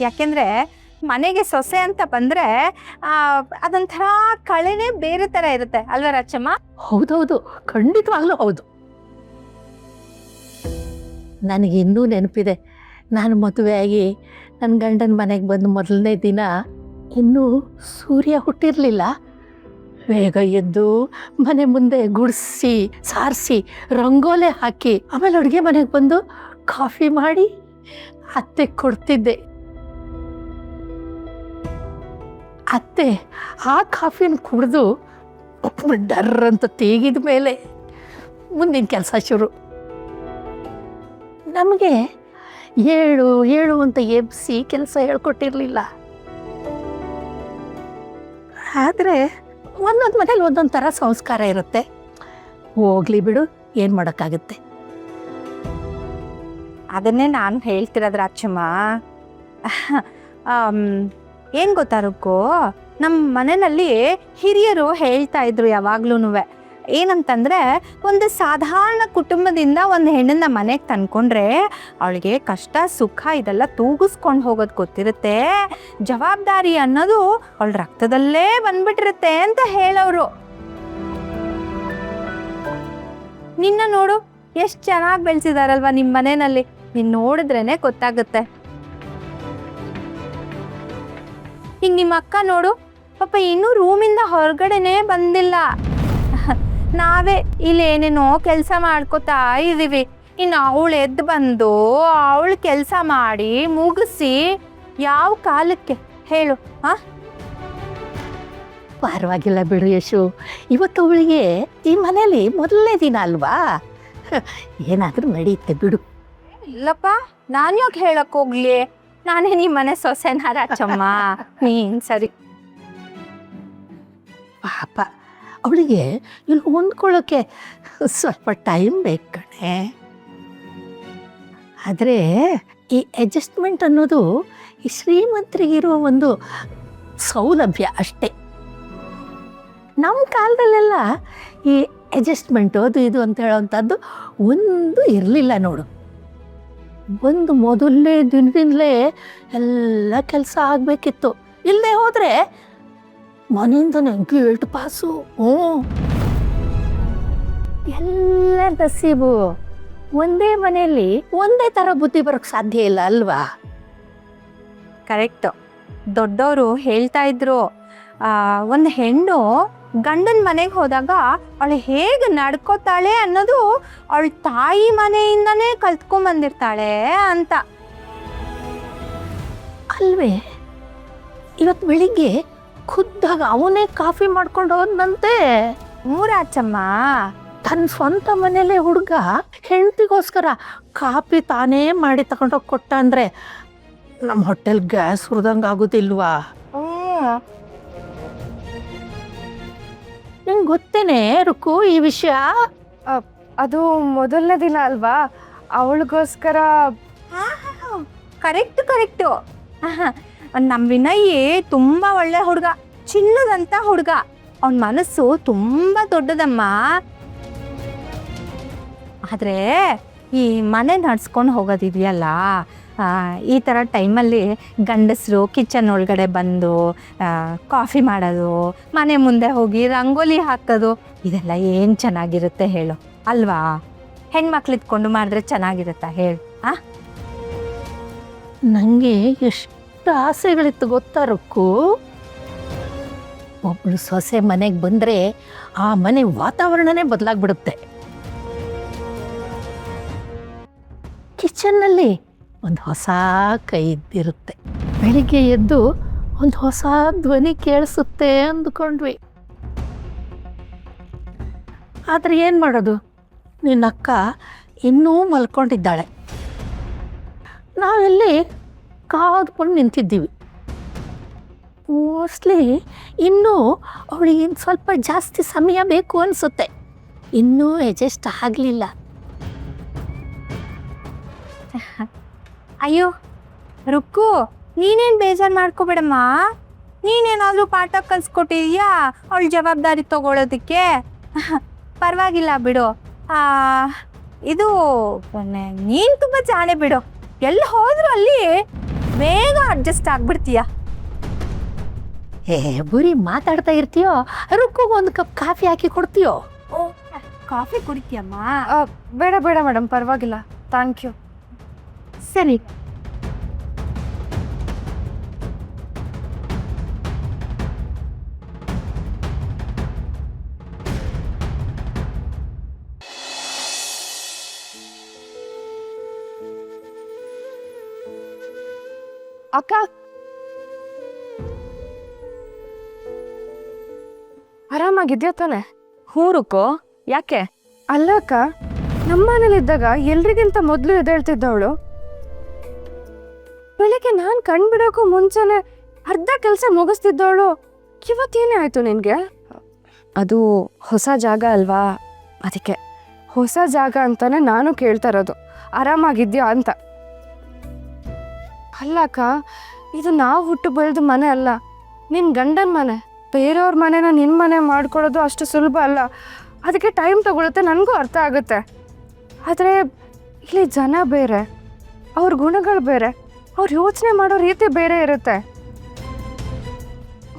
ಯಾಕೆಂದರೆ ಮನೆಗೆ ಸೊಸೆ ಅಂತ ಬಂದರೆ ಅದೊಂಥರ ಕಳೆನೇ ಬೇರೆ ಥರ ಇರುತ್ತೆ ಅಲ್ವಾ ರಾಚಮ್ಮ? ಹೌದೌದು, ಖಂಡಿತವಾಗ್ಲೂ ಹೌದು. ನನಗೆ ಇನ್ನೂ ನೆನಪಿದೆ, ನಾನು ಮದುವೆಯಾಗಿ ನನ್ನ ಗಂಡನ ಮನೆಗೆ ಬಂದು ಮೊದಲನೇ ದಿನ ಇನ್ನೂ ಸೂರ್ಯ ಹುಟ್ಟಿರಲಿಲ್ಲ. ಬೇಗ ಎದ್ದು ಮನೆ ಮುಂದೆ ಗುಡಿಸಿ ಸಾರಿಸಿ ರಂಗೋಲೆ ಹಾಕಿ ಆಮೇಲೆ ಅಡುಗೆ ಮನೆಗೆ ಬಂದು ಕಾಫಿ ಮಾಡಿ ಅತ್ತೆ ಕೊಡ್ತಿದ್ದೆ. ಅತ್ತೆ ಆ ಕಾಫಿನ ಕುಡಿದು ಡರ್ ಅಂತ ತೆಗೆದ ಮೇಲೆ ಮುಂದಿನ ಕೆಲಸ ಶುರು. ನಮಗೆ ಏಳು ಅಂತ ಎಬ್ಬಿಸಿ ಕೆಲಸ ಹೇಳ್ಕೊಟ್ಟಿರಲಿಲ್ಲ. ಆದರೆ ಒಂದೊಂದು ಮನೇಲಿ ಒಂದೊಂದು ಥರ ಸಂಸ್ಕಾರ ಇರುತ್ತೆ. ಹೋಗ್ಲಿ ಬಿಡು, ಏನು ಮಾಡೋಕ್ಕಾಗುತ್ತೆ. ಅದನ್ನೇ ನಾನು ಹೇಳ್ತಿರೋದು ರಾಚಮ್ಮ. ಏನು ಗೊತ್ತಾ ರುಕ್ಕು, ನಮ್ಮ ಮನೆಯಲ್ಲಿ ಹಿರಿಯರು ಹೇಳ್ತಾ ಇದ್ರು ಯಾವಾಗ್ಲೂ. ಏನಂತಂದರೆ, ಒಂದು ಸಾಧಾರಣ ಕುಟುಂಬದಿಂದ ಒಂದು ಹೆಣ್ಣನ್ನ ಮನೆಗೆ ತಂದ್ಕೊಂಡ್ರೆ ಅವಳಿಗೆ ಕಷ್ಟ ಸುಖ ಇದೆಲ್ಲ ತೂಗಿಸ್ಕೊಂಡು ಹೋಗೋದು ಗೊತ್ತಿರುತ್ತೆ, ಜವಾಬ್ದಾರಿ ಅನ್ನೋದು ಅವಳ ರಕ್ತದಲ್ಲೇ ಬಂದ್ಬಿಟ್ಟಿರುತ್ತೆ ಅಂತ ಹೇಳೋರು. ನಿನ್ನ ನೋಡು, ಎಷ್ಟು ಚೆನ್ನಾಗಿ ಬೆಳೆಸಿದಾರಲ್ವ ನಿಮ್ಮ ಮನೆಯಲ್ಲಿ. ನೀನು ನೋಡಿದ್ರೇ ಗೊತ್ತಾಗುತ್ತೆ. ಈಗ ನಿಮ್ಮ ಅಕ್ಕ ನೋಡು, ಪಾಪ ಇನ್ನೂ ರೂಮಿಂದ ಹೊರಗಡೆನೇ ಬಂದಿಲ್ಲ. ನಾವೇ ಇಲ್ಲಿ ಏನೇನೋ ಕೆಲಸ ಮಾಡ್ಕೋತಾ ಇದ್ದೀವಿ. ಇನ್ನು ಅವಳು ಎದ್ದು ಬಂದು ಅವಳು ಕೆಲಸ ಮಾಡಿ ಮುಗಿಸಿ ಯಾವ ಕಾಲಕ್ಕೆ ಹೇಳು? ಪರವಾಗಿಲ್ಲ ಬಿಡು ಯಶು, ಇವತ್ತು ಅವಳಿಗೆ ಈ ಮನೇಲಿ ಮೊದಲನೇ ದಿನ ಅಲ್ವಾ, ಏನಾದರೂ ನಡೆಯುತ್ತೆ ಬಿಡು. ಇಲ್ಲಪ್ಪ, ನಾನು ಯಾಕೆ ಹೇಳಕ್ ಹೋಗ್ಲಿ? ನಾನೇ ನಿಮ್ಮ ಮನೆ ಸೊಸೆನ ರಾಚಮ್ಮ. ನೀನು ಸರಿ. ಪಾಪ ಅವಳಿಗೆ ಇಲ್ಲಿ ಹೊಂದ್ಕೊಳ್ಳೋಕ್ಕೆ ಸ್ವಲ್ಪ ಟೈಮ್ ಬೇಕು ಕಣೆ. ಆದರೆ ಈ ಅಡ್ಜಸ್ಟ್ಮೆಂಟ್ ಅನ್ನೋದು ಈ ಶ್ರೀಮಂತರಿಗಿರುವ ಒಂದು ಸೌಲಭ್ಯ ಅಷ್ಟೇ. ನಮ್ಮ ಕಾಲದಲ್ಲೆಲ್ಲ ಈ ಅಡ್ಜಸ್ಟ್ಮೆಂಟು ಅದು ಇದು ಅಂತ ಹೇಳೋವಂಥದ್ದು ಒಂದು ಇರಲಿಲ್ಲ ನೋಡು. ಒಂದು ಮೊದಲನೇ ದಿನದಿಂದಲೇ ಎಲ್ಲ ಕೆಲಸ ಆಗಬೇಕಿತ್ತು. ಇಲ್ಲದೆ ಹೋದರೆ ಮನೆಯಿಂದನೇ ಗೇಟ್ ಪಾಸು. ಎಲ್ಲ ನಸೀಬು. ಒಂದೇ ಮನೆಯಲ್ಲಿ ಒಂದೇ ಥರ ಬುದ್ಧಿ ಬರೋಕ್ಕೆ ಸಾಧ್ಯ ಇಲ್ಲ ಅಲ್ವಾ? ಕರೆಕ್ಟು. ದೊಡ್ಡವರು ಹೇಳ್ತಾ ಇದ್ರು, ಒಂದು ಹೆಣ್ಣು ಗಂಡನ ಮನೆಗೆ ಹೋದಾಗ ಅವಳು ಹೇಗೆ ನಡ್ಕೋತಾಳೆ ಅನ್ನೋದು ಅವಳ ತಾಯಿ ಮನೆಯಿಂದನೇ ಕಲ್ತ್ಕೊಂಡ್ಬಂದಿರ್ತಾಳೆ ಅಂತ. ಅಲ್ವೇ? ಇವತ್ತು ಬೆಳಿಗ್ಗೆ ಖುದ್ದಾಗ ಅವನೇ ಕಾಫಿ ಮಾಡ್ಕೊಂಡು ಹೋದಂತೆ. ಮೂರಾಚಮ್ಮ, ತನ್ನ ಸ್ವಂತ ಮನೇಲೆ ಹುಡುಗ ಹೆಂಡತಿಗೋಸ್ಕರ ಕಾಫಿ ತಾನೇ ಮಾಡಿ ತಗೊಂಡೋಗಿ ಕೊಟ್ಟ ಅಂದರೆ ನಮ್ಮ ಹೋಟೆಲ್ ಗ್ಯಾಸ್ ಹುರಿದಂಗೆ ಆಗೋದಿಲ್ವಾ? ನಿಂಗೆ ಗೊತ್ತೇನೆ ರುಕ್ಕು ಈ ವಿಷಯ? ಅದು ಮೊದಲನೇ ದಿನ ಅಲ್ವಾ, ಅವಳಿಗೋಸ್ಕರ. ಕರೆಕ್ಟು. ನಮ್ಮ ವಿನಯ್ ತುಂಬ ಒಳ್ಳೆ ಹುಡುಗ, ಚಿನ್ನದಂಥ ಹುಡುಗ. ಅವನ ಮನಸ್ಸು ತುಂಬ ದೊಡ್ಡದಮ್ಮ. ಆದರೆ ಈ ಮನೆ ನಡ್ಸ್ಕೊಂಡು ಹೋಗೋದಿದೆಯಲ್ಲ, ಈ ಥರ ಟೈಮಲ್ಲಿ ಗಂಡಸರು ಕಿಚನ್ ಒಳಗಡೆ ಬಂದು ಕಾಫಿ ಮಾಡೋದು, ಮನೆ ಮುಂದೆ ಹೋಗಿ ರಂಗೋಲಿ ಹಾಕೋದು, ಇದೆಲ್ಲ ಏನು ಚೆನ್ನಾಗಿರುತ್ತೆ ಹೇಳು ಅಲ್ವಾ? ಹೆಣ್ಮಕ್ಳು ಇದ್ಕೊಂಡು ಮಾಡಿದ್ರೆ ಚೆನ್ನಾಗಿರುತ್ತಾ ಹೇಳು? ನನಗೆ ಎಷ್ಟು ಆಸೆಗಳಿತ್ತು ಗೊತ್ತಾ ರುಕ್ಕು? ಒಬ್ಬಳು ಸೊಸೆ ಮನೆಗೆ ಬಂದರೆ ಆ ಮನೆ ವಾತಾವರಣನೇ ಬದಲಾಗ್ಬಿಡುತ್ತೆ. ಕಿಚನ್ನಲ್ಲಿ ಒಂದು ಹೊಸ ಕೈ ಇದ್ದಿರುತ್ತೆ. ಬೆಳಿಗ್ಗೆ ಎದ್ದು ಒಂದು ಹೊಸ ಧ್ವನಿ ಕೇಳಿಸುತ್ತೆ ಅಂದ್ಕೊಂಡ್ವಿ. ಆದರೆ ಏನು ಮಾಡೋದು, ನಿನ್ನ ಅಕ್ಕ ಇನ್ನೂ ಮಲ್ಕೊಂಡಿದ್ದಾಳೆ. ನಾವೆಲ್ಲಿ ಕಾದ್ಕೊಂಡು ನಿಂತಿದ್ದೀವಿ. ಮೋಸ್ಟ್ಲಿ ಇನ್ನೂ ಅವಳಿಗೆ ಸ್ವಲ್ಪ ಜಾಸ್ತಿ ಸಮಯ ಬೇಕು ಅನಿಸುತ್ತೆ. ಇನ್ನೂ ಅಡ್ಜಸ್ಟ್ ಆಗಲಿಲ್ಲ. ಅಯ್ಯೋ ರುಕ್ಕು, ನೀನೇನು ಬೇಜಾರು ಮಾಡ್ಕೋಬೇಡಮ್ಮ. ನೀನೇನಾದರೂ ಪಾಠ ಕಲಿಸ್ಕೊಟ್ಟಿದ್ಯಾ ಅವಳ ಜವಾಬ್ದಾರಿ ತಗೊಳ್ಳೋದಕ್ಕೆ? ಪರವಾಗಿಲ್ಲ ಬಿಡು. ಇದು ನೀನು ತುಂಬ ಜಾಣೆ ಬಿಡು. ಎಲ್ಲಿ ಹೋದ್ರು ಅಲ್ಲಿ ಬೇಗ ಅಡ್ಜಸ್ಟ್ ಆಗ್ಬಿಡ್ತೀಯ. ಬರೀ ಮಾತಾಡ್ತಾ ಇರ್ತೀಯೋ ರುಕ್ಕೋಗ ಒಂದು ಕಪ್ ಕಾಫಿ ಹಾಕಿ ಕೊಡ್ತೀಯೋ? ಕಾಫಿ ಕುಡಿತೀಯಮ್ಮ? ಬೇಡ ಬೇಡ ಮೇಡಮ್, ಪರವಾಗಿಲ್ಲ, ಥ್ಯಾಂಕ್ ಯು. ಸರಿ. ಅಕ್ಕ, ಆರಾಮಾಗಿದ್ಯಾ ತಾನೆ? ಹೂರುಕೋ, ಯಾಕೆ? ಅಲ್ಲ ಅಕ್ಕ, ನಮ್ಮ ಮನೇಲಿದ್ದಾಗ ಎಲ್ರಿಗಿಂತ ಮೊದಲು ಎದ್ದೇಳ್ತಿದ್ದವಳು. ಬೆಳಿಗ್ಗೆ ನಾನು ಕಣ್ಬಿಡೋಕ್ಕೂ ಮುಂಚೆನೆ ಅರ್ಧ ಕೆಲಸ ಮುಗಿಸ್ತಿದ್ದವಳು. ಇವತ್ತೇನೇ ಆಯ್ತು ನಿನಗೆ? ಅದು ಹೊಸ ಜಾಗ ಅಲ್ವಾ, ಅದಕ್ಕೆ. ಹೊಸ ಜಾಗ ಅಂತಾನೆ ನಾನು ಕೇಳ್ತಾ ಇರೋದು, ಆರಾಮಾಗಿದ್ಯಾ ಅಂತ. ಅಲ್ಲ ಅಕ್ಕ, ಇದು ನಾವು ಹುಟ್ಟು ಬೆಳೆದ ಮನೆ ಅಲ್ಲ, ನಿನ್ನ ಗಂಡನ ಮನೆ. ಬೇರೆಯವ್ರ ಮನೆನ ನಿನ್ನ ಮನೆ ಮಾಡ್ಕೊಳ್ಳೋದು ಅಷ್ಟು ಸುಲಭ ಅಲ್ಲ. ಅದಕ್ಕೆ ಟೈಮ್ ತಗೊಳುತ್ತೆ, ನನಗೂ ಅರ್ಥ ಆಗುತ್ತೆ. ಆದರೆ ಇಲ್ಲಿ ಜನ ಬೇರೆ, ಅವ್ರ ಗುಣಗಳು ಬೇರೆ, ಅವ್ರು ಯೋಚನೆ ಮಾಡೋ ರೀತಿ ಬೇರೆ ಇರುತ್ತೆ.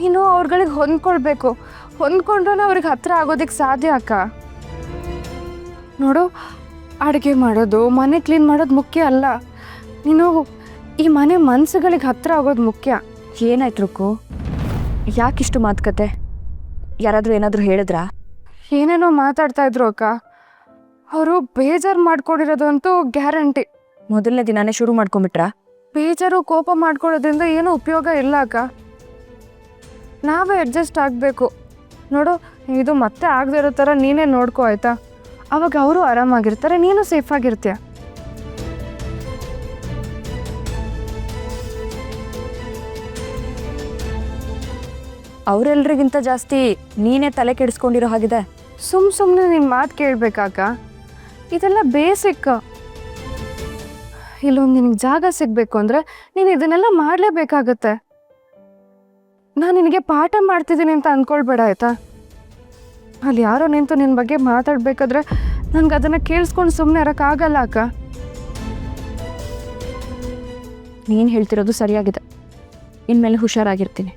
ನೀನು ಅವ್ರುಗಳಿಗೆ ಹೊಂದ್ಕೊಳ್ಬೇಕು. ಹೊಂದ್ಕೊಂಡ್ರೆ ಅವ್ರಿಗೆ ಹತ್ರ ಆಗೋದಕ್ಕೆ ಸಾಧ್ಯ ಅಕ್ಕ. ನೋಡು, ಅಡುಗೆ ಮಾಡೋದು, ಮನೆ ಕ್ಲೀನ್ ಮಾಡೋದು ಮುಖ್ಯ ಅಲ್ಲ. ನೀನು ಈ ಮನೆ ಮನಸ್ಸುಗಳಿಗೆ ಹತ್ರ ಆಗೋದು ಮುಖ್ಯ. ಏನಾಯ್ತು ರುಕ್ಕು? ಯಾಕಿಷ್ಟು ಮಾತುಕತೆ? ಯಾರಾದರೂ ಏನಾದರೂ ಹೇಳಿದ್ರಾ? ಏನೇನೋ ಮಾತಾಡ್ತಾ ಇದ್ರು ಅಕ್ಕ. ಅವರು ಬೇಜಾರು ಮಾಡ್ಕೊಂಡಿರೋದಂತೂ ಗ್ಯಾರಂಟಿ. ಮೊದಲನೇ ದಿನಾನೇ ಶುರು ಮಾಡ್ಕೊಂಬಿಟ್ರಾ? ಬೇಜಾರು ಕೋಪ ಮಾಡ್ಕೊಳ್ಳೋದ್ರಿಂದ ಏನೂ ಉಪಯೋಗ ಇಲ್ಲ ಅಕ್ಕ. ನಾವೇ ಅಡ್ಜಸ್ಟ್ ಆಗಬೇಕು. ನೋಡು, ಇದು ಮತ್ತೆ ಆಗದೆ ಇರೋ ಥರ ನೀನೇ ನೋಡ್ಕೋ, ಆಯಿತಾ? ಅವಾಗ ಅವರು ಆರಾಮಾಗಿರ್ತಾರೆ, ನೀನು ಸೇಫಾಗಿರ್ತೀಯ. ಅವರೆಲ್ರಿಗಿಂತ ಜಾಸ್ತಿ ನೀನೇ ತಲೆ ಕೆಡಿಸ್ಕೊಂಡಿರೋ ಹಾಗಿದೆ. ಸುಮ್ಮನೆ ನಿನ್ನ ಮಾತು ಕೇಳಬೇಕಾಕ? ಇದೆಲ್ಲ ಬೇಸಿಕ್. ಇಲ್ಲೊಂದು ನಿನಗೆ ಜಾಗ ಸಿಗಬೇಕು ಅಂದರೆ ನೀನು ಇದನ್ನೆಲ್ಲ ಮಾಡಲೇಬೇಕಾಗತ್ತೆ. ನಾನು ನಿನಗೆ ಪಾಠ ಮಾಡ್ತಿದ್ದೀನಿ ಅಂತ ಅಂದ್ಕೊಳ್ಬೇಡ, ಆಯಿತಾ? ಅಲ್ಲಿ ಯಾರೋ ನಿಂತು ನಿನ್ನ ಬಗ್ಗೆ ಮಾತಾಡಬೇಕಾದ್ರೆ ನನಗೆ ಅದನ್ನು ಕೇಳಿಸ್ಕೊಂಡು ಸುಮ್ಮನೆ ಇರೋಕ್ಕಾಗಲ್ಲ ಅಕ್ಕ. ನೀನು ಹೇಳ್ತಿರೋದು ಸರಿಯಾಗಿದೆ. ಇನ್ಮೇಲೆ ಹುಷಾರಾಗಿರ್ತೀನಿ.